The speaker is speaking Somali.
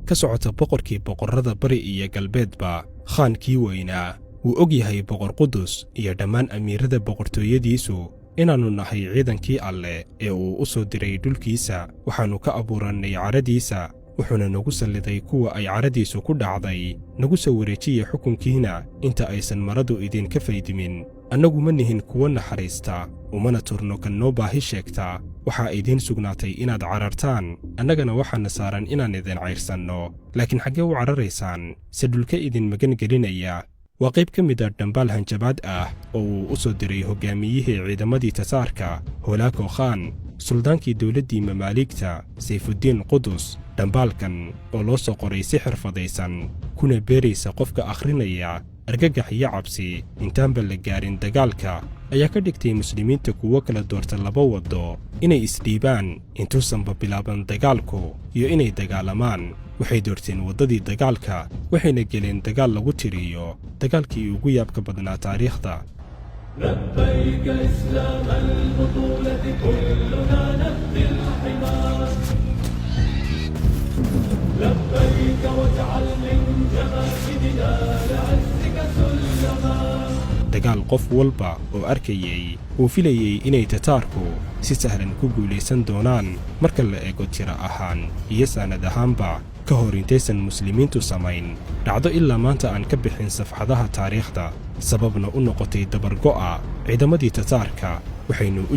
ka socota boqorkii boqorrada bari iyo galbeedba khaankii weynaa wuu og yahay boqor qudus iyo dhammaan amiirada boqortooyadiisu inaannu nahay ciidankii alleh ee uu u soo diray dhulkiisa waxaannu ka abuurannay caradiisa wuxuuna nagu salliday kuwa ay caradiisu ku dhacday nagu soo wareejiya xukunkiina inta aysan maradu idinka faydimin annagu ma nihin kuwa naxariista umana turno kan noo baahi sheegta waxaa idiin sugnaatay inaad carartaan annagana waxaana saaran inaan idin cayrsanno laakiin xaggee u cararaysaan se dhulka idin magan gelinaya waa qayb ka mid a dhambaal hanjabaad ah oo uu u soo diray hoggaamiyihii ciidamadii tataarka holaako khaan suldaankii dawladdii mamaaligta sayfuddiin qudus dhambaalkan oo loo soo qoray si xirfadaysan kuna beeraysa qofka akhrinaya argagax iyo cabsi intaanba la gaarin dagaalka ayaa ka dhigtay muslimiinta kuwo kala doorta laba waddo inay isdhiibaan intuusanba bilaaban dagaalku iyo inay dagaalamaan waxay doorteen waddadii dagaalka waxayna geleen dagaal lagu tiriyo dagaalkii ugu yaabka badnaa taariikhda لبيك إسلام البطولة كلنا نبني الحمار لبيك واجعل من جماجدنا لعزك سلما dagaal qof walba oo arkayay uu filayay inay tataarku si sahlan ku guulaysan doonaan marka la eego tiro ahaan iyo sanad ahaanba ka hor intaysan muslimiintu samayn dhacdo ilaa maanta aan ka bixin safxadaha taariikhda sababna u noqotay dabargo'a ciidamadii tataarka waxaynu u